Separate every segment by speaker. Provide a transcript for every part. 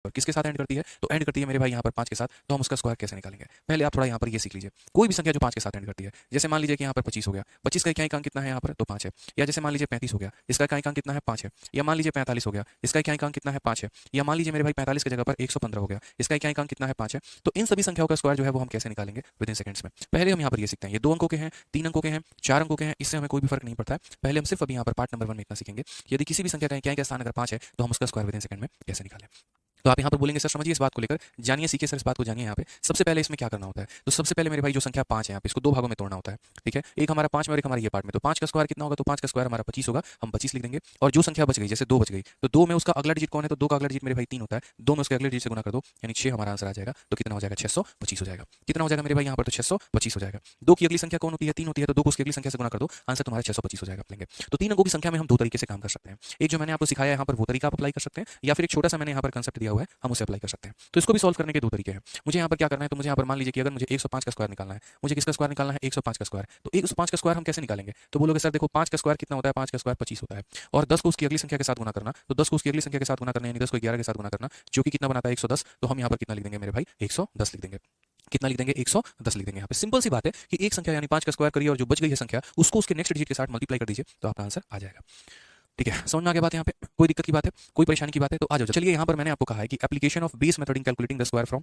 Speaker 1: और किसके साथ एंड करती है? तो एंड करती है मेरे भाई यहाँ पर 5 के साथ। तो हम उसका स्क्वायर कैसे निकालेंगे? पहले आप थोड़ा यहाँ पर ये सीख लीजिए। कोई भी संख्या जो 5 के साथ एंड करती है, जैसे मान लीजिए कि यहाँ पर 25 हो गया, 25 का इकाई कितना है यहाँ पर? तो 5 है। या जैसे मान लीजिए 35 हो गया, इसका इकाई कितना है? 5 है। या मान लीजिए 45 हो गया, इसका इकाई कितना है? 5 है। या मान लीजिए मेरे भाई 45 की जगह पर 115 हो गया, इसका इकाई कितना है? 5 है। तो इन सभी संख्याओं का स्क्वायर जो है वो हम कैसे निकालेंगे विद इन सेकंड्स में? पहले हम यहाँ पर ये सीखते हैं। ये 2 अंकों के हैं, 3 अंकों के हैं, 4 अंकों के हैं, इससे हमें कोई भी फर्क नहीं पड़ता है। पहले हम सिर्फ अभी यहाँ पर पार्ट नंबर 1 में इतना सीखेंगे। यदि किसी भी संख्या का इकाई का स्थान अगर 5 है तो हम उसका स्क्वायर विद इन सेकंड में कैसे निकालें। तो आप यहाँ पर बोलेंगे सर समझिए इस बात को लेकर, जानिए सीखिए सर इस बात को जानिए। यहाँ पे सबसे पहले इसमें क्या करना होता है? तो सबसे पहले मेरे भाई जो संख्या 5 है यहाँ पे इसको 2 भागों में तोड़ना होता है। ठीक है, एक हमारा 5 में और एक हमारा ये पार्ट में। तो 5 का स्क्वायर कितना होगा? तो 5 का स्क्वायर हमारा 25 होगा, हम 25 लिख देंगे। और जो संख्या बच गई, जैसे 2 बच गई, तो 2 में उसका अगला डिजिट कौन है? तो 2 का अगला डिजिट मेरे भाई 3 होता है। 2 में उसके अगले डिजिट से गुना कर दो, यानी 6 हमारा आंसर आ जाएगा। तो कितना हो जाएगा? 625 हो जाएगा। कितना हो जाएगा मेरे भाई यहाँ पर? तो 625 हो जाएगा। 2 की अगली संख्या कौन होती है? 3 होती है। तो 2 को उसकी अगली संख्या से गुना कर दो, आंसर तुम्हारा 625 हो जाएगा लेंगे। तो 3 अंकों की संख्या में हम 2 तरीके से काम कर सकते हैं। एक जो मैंने आपको सिखाया यहाँ पर वो तरीका आप अप्लाई कर सकते हैं, या फिर एक छोटा सा मैंने यहाँ पर कंसेप्ट दिया हुआ है हम उसे अप्लाई कर सकते हैं। तो इसको भी सॉल्व करने के 2 तरीके हैं। मुझे यहाँ पर क्या करना है? तो मुझे यहाँ पर मान लीजिए कि अगर मुझे 105 का स्क्वायर निकालना है, मुझे किसका स्क्वायर निकालना है? 105 का स्क्वायर। तो 105 का स्क्वायर हम कैसे निकालेंगे? तो बोलोगे सर देखो 5 का स्क्वायर कितना होता है? 5 का स्क्वायर 25 होता है। और 10 को उसकी अगली संख्या के साथ गुना करना, तो 10 को उसकी अगली संख्या के साथ गुना करना, यानी 10 को 11 के साथ गुना करना, जो कि कितना बनाता है? 110। तो हम यहाँ पर कितना लिख देंगे मेरे भाई? 110 लिख देंगे। कितना लिख देंगे? 110 लिख देंगे। यहाँ पे सिंपल सी बात है कि एक संख्या यानी 5 का स्क्वायर करिए और जो बच गई है संख्या उसको उसके नेक्स्ट डिजिट के साथ मल्टीप्लाई कर दीजिए, तो आपका आंसर आ जाएगा। ठीक है, समझ में आ गया बात? यहाँ पे कोई दिक्कत की बात है, कोई परेशानी की बात है? तो आ जाओ। चलिए यहाँ पर मैंने आपको कहा है कि application of base method in calculating the square from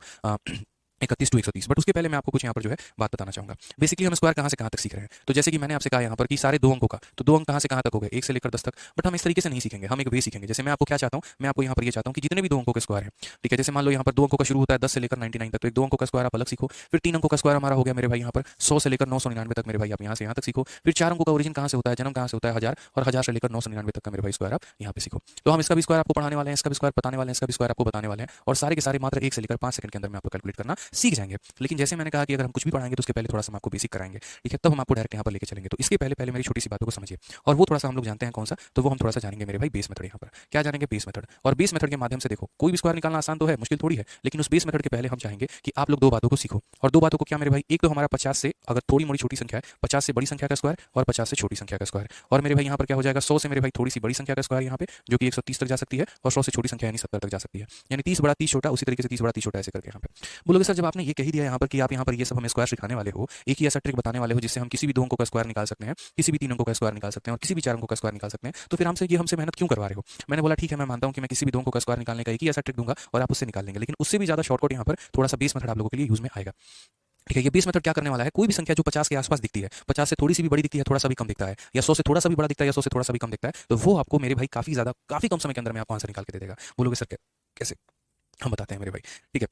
Speaker 1: 31 to 130। But उसके पहले मैं आपको कुछ यहाँ पर जो है बात बताना चाहूंगा। बेसिकली हम स्क्वायर कहाँ से कहाँ तक सीख रहे हैं? तो जैसे कि मैंने आपसे कहा यहाँ पर कि सारे 2 अंकों का, तो 2 अंक कहाँ से कहाँ तक हो गए? 1 से लेकर 10 तक। बट हम इस तरीके से नहीं सीखेंगे, हम एक वे सीखेंगे। जैसे मैं आपको क्या चाहता हूँ, मैं आपको यहाँ पर ये चाहता हूँ कि जितने भी 2 अंकों के स्क्वायर हैं, ठीक है, जैसे मान लो यहाँ पर 2 अंकों का शुरू होता है 10 से लेकर 99 तक, तो एक 2 अंकों का स्क्वायर आप अलग सीखो। फिर 3 अंकों का स्क्वायर हमारा हो गया मेरे भाई यहाँ पर 100 से लेकर 999 तक, मेरे भाई आप यहाँ से यहाँ तक सीखो। फिर 4 अंकों का ओरिजिन कहाँ से होता है, जन्म कहाँ से होता है 1000, और 1000 से लेकर 999 तक का मेरे भाई स्क्वायर आप यहाँ पे सीखो। तो हम इसका भी स्क्वायर आपको पढ़ाने वाले हैं, इसका भी स्क्वायर बताने वाले हैं, इसका भी स्क्वायर आपको बताने वाले हैं, और सारे के सारे मात्र 1 से लेकर 5 सेकंड के अंदर में आपको कैलकुलेट करना सीख जाएंगे। लेकिन जैसे मैंने कहा कि अगर हम कुछ भी पढ़ाएंगे तो उसके पहले थोड़ा सा हम आपको बेसिक कराएंगे, ठीक है, तब हम आपको डायरेक्ट यहाँ पर लेके चलेंगे। तो इसके पहले पहले मेरी छोटी सी बातों को समझिए, और वो थोड़ा सा हम लोग जानते हैं कौन सा, तो वो हम थोड़ा सा जानेंगे मेरे भाई बेस मेथड। यहाँ पर क्या जानेंगे? Base method. और बेस मेथड के माध्यम से देखो कोई भी स्क्वायर निकालना आसान तो है, मुश्किल थोड़ी है, लेकिन उस बेस मेथड के पहले हम चाहेंगे कि आप लोग 2 बातों को सीखो। और 2 बातों को क्या मेरे भाई? एक तो हमारा 50 से अगर थोड़ी मोड़ी छोटी संख्या है, 50 से बड़ी संख्या का स्क्वायर, और 50 से छोटी संख्या का स्क्वायर। और मेरे भाई यहाँ पर क्या हो जाएगा? 100 से मेरे भाई थोड़ी सी बड़ी संख्या का स्क्वायर यहाँ पे, जो कि 130 तक जा सकती है, और 100 से छोटी संख्या यानी 70 तक जा सकती है, यानी 30 बड़ा 30 छोटा, उसी तरीके से 30 बड़ा 30 छोटा, ऐसे करके यहाँ पे। बोलोगे सर जब आपने ये कह ही दिया यहाँ पर कि आप यहाँ पर ये सब हमें स्क्वायर सिखाने वाले हो, एक ही ऐसा ट्रिक बताने वाले हो जिससे हम किसी भी 2 अंकों का स्क्वायर निकाल सकते हैं, किसी भी 3 अंकों का स्क्वायर निकाल सकते हैं, और किसी भी 4 अंकों का स्क्वायर निकाल सकते हैं, तो फिर हमसे मेहनत क्यों करवा रहे हो? मैंने बोला ठीक है, मैं मानता हूँ कि मैं किसी भी 2 अंकों का स्क्वायर निकालने का एक ही ऐसा ट्रिक दूंगा और आप उससे निकाल लेंगे, लेकिन उससे भी ज्यादा शॉर्टकट यहाँ पर थोड़ा सा बेस मेथड आप लोगों के लिए यूज में आएगा। ठीक है, ये बेस मेथड क्या करने वाला है? कोई भी संख्या जो 50 के आसपास दिखती है, 50 से थोड़ी सी भी बड़ी दिखती है, थोड़ा सा भी कम दिखता है, या 100 से थोड़ा सा भी बड़ा दिखता है, या 100 से थोड़ा सा भी कम दिखता है, तो वो आपको मेरे भाई काफी कम समय के अंदर में आपको आंसर निकाल के दे देगा। बोलोगे सर कैसे? हम बताते हैं मेरे भाई। ठीक है,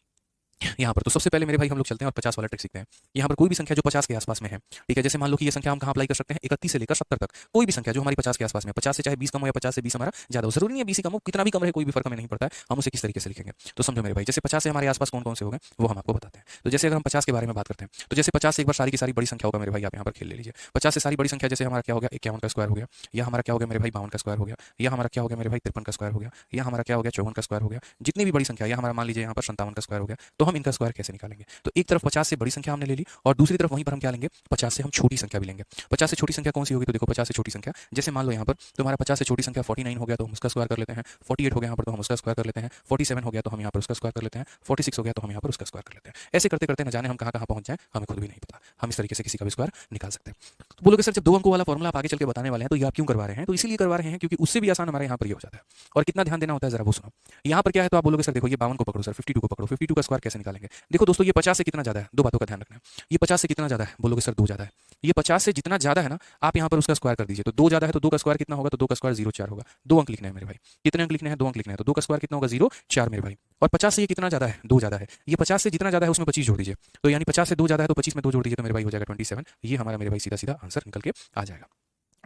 Speaker 1: यहाँ पर तो सबसे पहले मेरे भाई हम लोग चलते हैं और 50 वाला ट्रिक सीखते हैं। यहाँ पर कोई भी संख्या जो 50 के आसपास में है, ठीक है, जैसे मान लो कि ये संख्या हम कहाँ अप्लाई कर सकते हैं? 31 से लेकर 70 तक। कोई भी संख्या जो हमारी 50 के आसपास में, 50 से चाहे 20 कम हो या 50 से 20 हमारा ज्यादा हो, जरूरी नहीं है 20 ही कम हो, कितना भी कम रहे कोई भी फर्क हमें नहीं पड़ता है, हम उसे किस तरीके से लिखेंगे। तो समझो मेरे भाई, जैसे 50 से हमारे आसपास कौन कौन से हो गए वो हम आपको बताते हैं। तो जैसे अगर हम 50 के बारे में बात करते हैं, तो जैसे 50 से एक बार सारी की सारी बड़ी संख्या होगा मेरे भाई, आप यहाँ पर खेल ले लीजिए। 50 से सारी बड़ी संख्या जैसे हमारा क्या हो गया? 51 का स्क्वायर हो गया, या हमारा क्या हो गया मेरे भाई? 52 का स्क्वायर हो गया, या हमारा क्या हो गया मेरे भाई? 53 का स्क्वायर हो गया, या हमारा क्या हो गया? 54 का स्क्वायर हो गया। जितनी भी बड़ी संख्या, या हमारा मान लीजिए यहाँ पर 57 का स्क्वायर हो गया, तो हम इनका स्क्वायर कैसे निकालेंगे? तो एक तरफ 50 से बड़ी संख्या हमने ले ली, और दूसरी तरफ वहीं पर हम क्या लेंगे? 50 से हम छोटी संख्या भी लेंगे। 50 से छोटी संख्या कौन सी होगी? तो देखो 50 से छोटी संख्या, जैसे मान लो यहाँ पर तुम्हारा 50 से छोटी संख्या 49 हो गया तो हम उसका स्क्वायर कर लेते हैं, 48 हो गया यहाँ पर तो हम उसका स्क्वायर कर लेते हैं, 47 हो गया तो हम यहाँ पर उसका स्क्वायर कर लेते हैं, 46 हो गया तो हम यहाँ पर उसका स्क्वायर कर लेते हैं। ऐसे करते करते न जाने हम कहाँ कहाँ पहुंच जाए हमें खुद भी नहीं पता, हम इस तरीके से किसी का भी स्क्वायर निकाल सकते हैं। तो बोलोगे सर जब 2 अंकों वाला फॉर्मूला आप आगे चल के बताने वाले हैं तो ये आप क्यों करवा रहे हैं? तो इसीलिए करवा रहे हैं क्योंकि उससे भी आसान हमारे यहाँ पर ये हो जाता है। और कितना ध्यान देना होता है जरा वो सुनो। यहाँ पर क्या है? तो आप बोलोगे सर देखो ये 52 को पकड़ो सर, 52 को पकड़ो, 52 का स्क्वायर कैसे निकालेंगे? देखो दोस्तों ये 50 से कितना ज्यादा है, 2 बातों का ध्यान रखना है। ये 50 से कितना ज्यादा है? बोलोगे सर 2 ज्यादा है। ये 50 से जितना ज्यादा है ना, आप यहाँ पर उसका स्क्वायर कर दीजिए। तो 2 ज्यादा है तो 2 का स्क्वायर कितना होगा? तो 2 का स्क्वायर 0,4 होगा। 2 अंक लिखने हैं मेरे भाई। कितने अंक लिखने हैं? 2 अंक लिखने हैं। तो 2 का स्क्वायर कितना होगा? 0,4 मेरे भाई। और 50 से ये कितना ज्यादा है? 2 ज्यादा है। ये 50 से जितना ज्यादा है उसमें 25 जोड़ दीजिए। तो यानी 50 से 2 ज्यादा है तो 25 में 2 जोड़ दीजिए तो मेरे भाई हो जाएगा 27। ये हमारा मेरे भाई सीधा सीधा आंसर निकल के आ जाएगा।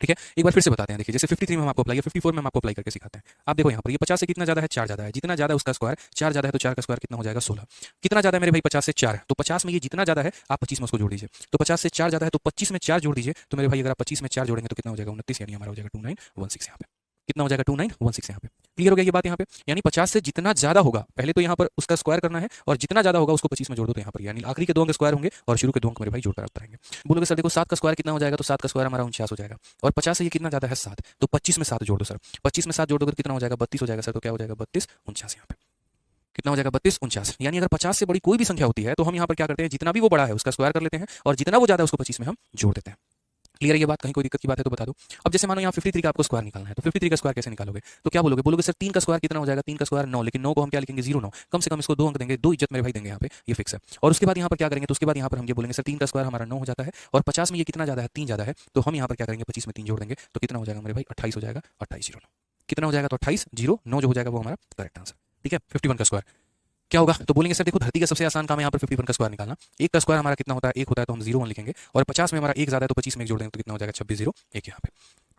Speaker 1: ठीक है, एक बार फिर से बताते हैं। देखिए जैसे 53 में हम आपको अप्लाई, 54 में हम आपको अप्लाई करके सिखाते हैं। आप देखो यहाँ पर ये 50 से कितना ज्यादा है? 4 ज्यादा है। जितना ज्यादा है उसका स्क्वायर 4 ज्यादा है तो 4 का स्क्वायर कितना हो जाएगा? 16। कितना ज्यादा है मेरे भाई? 50 से 4। तो 50 में ये जितना ज्यादा है आप 25 में उसको जोड़ दीजिए। तो 50 से 4 ज्यादा है तो 25 में 4 जोड़ दीजिए। तो मेरे भाई अगर आप 25 में 4 जोड़ेंगे तो कितना हो जाएगा? 29, यानी हमारा हो जाएगा 2916 यहाँ पे। कितना हो जाएगा? 2916 यहाँ पे। क्लियर हो गया ये बात यहाँ पे? यानी 50 से जितना ज्यादा होगा पहले तो यहाँ पर उसका स्क्वायर करना है, और जितना ज्यादा होगा उसको 25 में जोड़ दो तो यहाँ पर, यानी आखिरी के 2 अंक स्क्वायर होंगे और शुरू के 2 अंक मेरे भाई जोड़कर आप रहेंगे। बोलोगे सर देखो 7 का स्क्वायर कितना हो जाएगा? तो 7 का स्क्वायर हमारा 49 हो जाएगा। और 50 से ये कितना ज्यादा है? 7। तो 25 में 7 जोड़ दो सर। 25 में 7 जोड़ दो तो कितना हो जाएगा? 32 हो जाएगा सर। तो क्या हो जाएगा? 32 49 यहाँ पे। कितना हो जाएगा 32 49। यानी अगर 50 से बड़ी कोई भी संख्या होती है तो हम यहाँ पर क्या करते हैं, जितना भी वो बड़ा है उसका स्क्वायर कर लेते हैं और जितना वो ज्यादा है उसको 25 में हम जोड़ देते हैं। क्लियर है ये बात? कहीं कोई दिक्कत की बात है तो बता दो। अब जैसे मानो यहाँ 53 का आपको स्क्वायर निकालना है, तो 53 का स्क्वायर कैसे निकालोगे? तो क्या बोलोगे? बोलोगे सर 3 का स्क्वायर कितना हो जाएगा? 3 का स्क्वायर 9, लेकिन 9 को हम क्या लिखेंगे? 0 9। कम से कम इसको 2 अंक देंगे, 2 इज्जत मेरे भाई देंगे यहाँ पे, ये फिक्स है। और उसके बाद यहाँ पर क्या करेंगे? तो उसके बाद यहाँ पर हम ये बोलेंगे सर 3 का स्क्वायर हमारा 9 हो जाता है और 50 में ये कितना ज्यादा है? 3 ज्यादा है, तो हम यहाँ पर क्या करेंगे? 25 में 3 जोड़ देंगे, तो कितना हो जाएगा मेरे भाई? 28 हो जाएगा। 28 0 9 कितना हो जाएगा? तो 28 0 9 जो हो जाएगा वो हमारा करेक्ट आंसर। ठीक है, 51 का स्क्वायर क्या होगा? तो बोलेंगे सर देखो धरती का सबसे आसान काम है यहाँ पर 51 का स्क्वायर निकालना। एक का स्क्वायर हमारा कितना होता है? एक होता है, तो हम 0 1 लिखेंगे और 50 में हमारा एक ज्यादा है तो 25 में एक जोड़ देंगे तो कितना हो जाएगा? 26 0 1 यहाँ पे।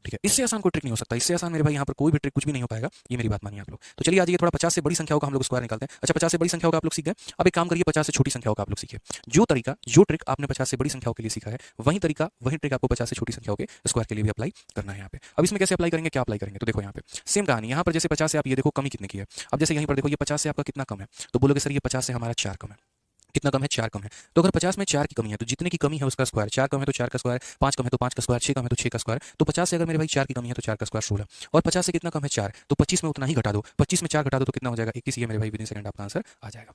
Speaker 1: ठीक है, इससे आसान कोई ट्रिक नहीं हो सकता, इससे आसान मेरे भाई यहाँ पर कोई भी ट्रिक कुछ भी नहीं हो पाएगा, ये मेरी बात मानिए आप लोग। तो चलिए आज ये थोड़ा 50 से बड़ी संख्याओं का हम लोग स्क्वायर निकालते हैं। अच्छा 50 से बड़ी संख्याओं का आप लोग सीख गए, अब एक काम करिए 50 से छोटी संख्याओं का आप लोग सीखिए। जो तरीका जो ट्रिक आपने 50 से बड़ी संख्याओं के लिए सीखा है वही तरीका वही ट्रिक आपको 50 से छोटी संख्याओं के स्क्वायर के लिए भी अप्लाई करना है यहाँ पे। अब इसमें कैसे अप्लाई करेंगे, क्या अप्लाई करेंगे? तो देखो यहाँ पे सेम कहानी, यहाँ पर जैसे 50 से आप ये देखो कमी कितने की है। अब जैसे यहीं पर देखो ये 50 से आपका कितना कम है, तो बोलोगे सर ये 50 से हमारा 4 कम है। कितना कम है? 4 कम है। तो अगर 50 में 4 की कमी है तो जितने की कमी है उसका स्क्वायर, 4 कम है तो 4 का स्क्वायर, 5 कम है तो 5 का स्क्वायर, 6 कम है तो 6 का स्क्वायर। तो 50 से अगर मेरे भाई 4 की कमी है तो 4 का स्क्वायर 16 और 50 से कितना कम है? 4, तो 25 में उतना ही घटा दो, 25 में 4 घटा दो तो कितना हो जाएगा? 21। ये मेरे भाई विदिन सेकंड आपका आंसर आ जाएगा।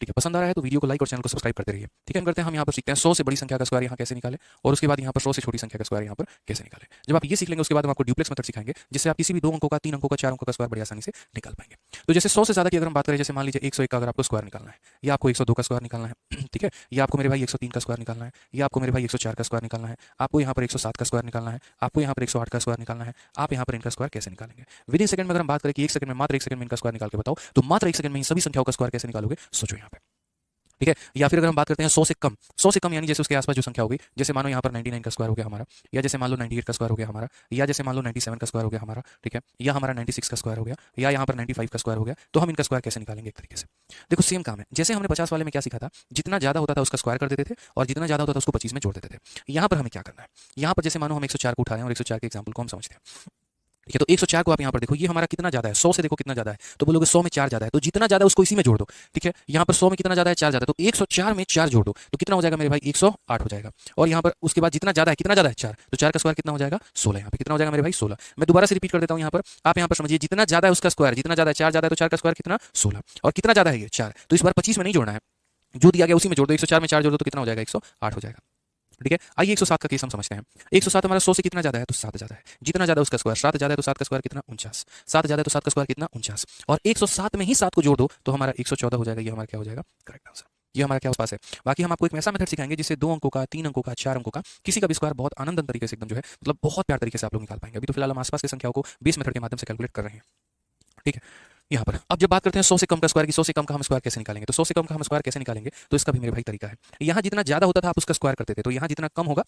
Speaker 1: ठीक है, पसंद आ रहा है तो वीडियो को लाइक और चैनल को सब्सक्राइब करते रहिए। ठीक है, हम करते हैं, हम यहाँ पर सीखते हैं 100 से बड़ी संख्या का स्क्वायर यहाँ कैसे निकालें और उसके बाद यहाँ पर 100 से छोटी संख्या का स्क्वायर यहाँ पर कैसे निकालें। जब आप ये सीख लेंगे उसके बाद हम आपको ड्यूप्लेक्स मेथड सिखाएंगे, जिससे आप किसी भी 2 अंकों का, 3 अंकों का, 4 अंकों का स्क्वायर बड़ी आसानी से निकाल पाएंगे। तो जैसे 100 से ज्यादा की अगर हम बात करें, जैसे मान लीजिए 101 का अगर आपको स्क्वायर निकालना है, या आपको 102 का स्क्वायर निकालना है, ठीक है, या आपको मेरे भाई 103 का स्क्वायर निकालना है, या आपको मेरे भाई 104 का स्क्वायर निकालना है, आपको यहाँ पर 107 का स्क्वायर निकालना है, आपको यहाँ पर 108 का स्क्वायर निकालना है, आप यहाँ पर इनका स्क्वायर कैसे निकालेंगे? विदिन सेकंड में अगर हम बात करें कि 1 सेकंड में, मात्र 1 सेकंड में इनका स्क्वायर निकाल के बताओ, तो मात्र 1 सेकंड में इन सभी संख्याओं का स्क्वायर कैसे निकालोगे? सोचो यहाँ पे। ठीक है, या फिर अगर हम बात करते हैं 100 से कम, 100 से कम यानी जैसे उसके आसपास जो संख्या होगी, जैसे मानो यहाँ पर 99 का स्क्वायर हो गया हमारा, या जैसे मान लो 98 का स्क्वायर हो गया हमारा, या जैसे मान लो 97 का स्क्वायर हो गया हमारा, ठीक है, या हमारा 96 का स्क्वायर हो गया, या यहाँ पर 95 का स्क्वायर हो गया, तो हम इनका स्क्वायर कैसे निकालेंगे? एक तरीके से देखो सेम काम है, जैसे हमने 50 वाले में क्या सीखा था, जितना ज्यादा होता था उसका स्क्वायर कर देते थे और जितना ज्यादा होता था उसको 25 में जोड़ देते थे। यहाँ पर हमें क्या करना है? यहाँ पर जैसे मानो हम 104 को उठा रहे हैं और 104 के एग्जाम्पल को हम समझते हैं। ठीक है, तो 104 को आप यहाँ पर देखो, ये हमारा कितना ज्यादा है? 100 से देखो कितना ज्यादा है, तो बोलोगे 100 में 4 ज्यादा है, तो जितना ज्यादा है उसको इसी में जोड़ दो। ठीक है, यहाँ पर 100 में कितना ज्यादा है? 4 ज्यादा है, तो 104 में 4 जोड़ दो तो कितना हो जाएगा मेरे भाई? 108 हो जाएगा। और यहाँ पर उसके बाद जितना ज्यादा है, कितना ज्यादा है? 4, तो 4 का स्क्वायर कितना हो जाएगा? 16। यहाँ पे कितना हो जाएगा मेरे भाई? 16। मैं दोबारा से रिपीट कर देता हूँ यहाँ पर, आप यहाँ पर समझिए, जितना ज्यादा है उसका स्क्वायर, जितना ज्यादा है 4 ज्यादा है तो 4 का स्क्वायर कितना? 16। और कितना ज्यादा है ये? 4, तो इस बार 25 में नहीं जोड़ना है, जो दिया गया उसी में जोड़ दो। 104 में 4 जोड़ दो तो कितना हो जाएगा? 108 हो जाएगा। ठीक है, आइए 107 का केस हम समझते हैं। 107 हमारा 100 से कितना ज्यादा है? तो 7 ज्यादा है। जितना ज्यादा उसका स्क्वायर, 7 ज्यादा है तो 7 का स्क्वायर कितना? 49। 7 ज्यादा है तो 7 का स्क्वायर कितना? 49। और 107 में ही 7 को जोड़ दो तो हमारा 114 हो जाएगा। ये हमारा क्या हो जाएगा? Correct answer. ये हमारा क्या पास है। बाकी हम आपको एक ऐसा मेथड सिखाएंगे जिससे 2 अंकों का, 3 अंकों का, 4 अंकों का किसी का भी स्क्वायर बहुत आनंदन तरीके से, एकदम जो है मतलब बहुत प्यार तरीके से आप लोग निकाल पाएंगे। अभी तो फिलहाल हम आसपास की संख्याओं को बेस मेथड के माध्यम से कैलकुलेट कर रहे हैं। ठीक है, यहाँ पर अब जब बात करते हैं 100 से कम का स्क्वायर की, 100 से कम का हम स्क्वायर कैसे निकालेंगे, तो 100 से कम का हम स्क्वायर कैसे निकालेंगे, तो इसका भी मेरे भाई तरीका है। यहाँ जितना ज्यादा होता था आप उसका स्क्वायर करते थे, तो यहाँ जितना कम होगा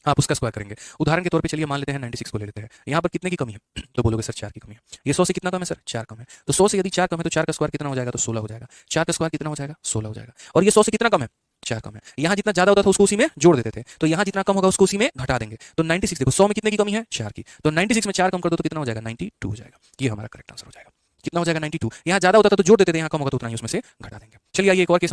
Speaker 1: आप उसका स्क्वायर करेंगे। उदाहरण के तौर पे चलिए मान लेते हैं 96 को ले लेते हैं। यहाँ पर कितने की कमी है? तो बोलोगे सर 4 की कमी है। ये 100 से कितना कम है सर? 4 कम है। तो 100 से यदि 4 कम है तो 4 का स्क्वायर कितना हो जाएगा? तो 16 हो जाएगा। 4 का स्क्वायर कितना हो जाएगा? 16 हो जाएगा। और ये 100 से कितना कम है? 4 कम है। यहाँ जितना ज्यादा होता था उसको उसी में जोड़ देते थे, तो यहाँ जितना कम होगा उसको उसी में घटा देंगे। तो 96 देखो 100 में कितने की कमी है? 4 की, तो 96 में 4 कम कर दो तो कितना हो जाएगा? 92 हो जाएगा। ये हमारा करेक्ट आंसर हो जाएगा। कितना हो जाएगा? 92। यहाँ ज्यादा होता था तो जोड़ देते थे, यहाँ कम होगा तो उतना ही उसमें से घटा देंगे। चलिए आइए एक और केस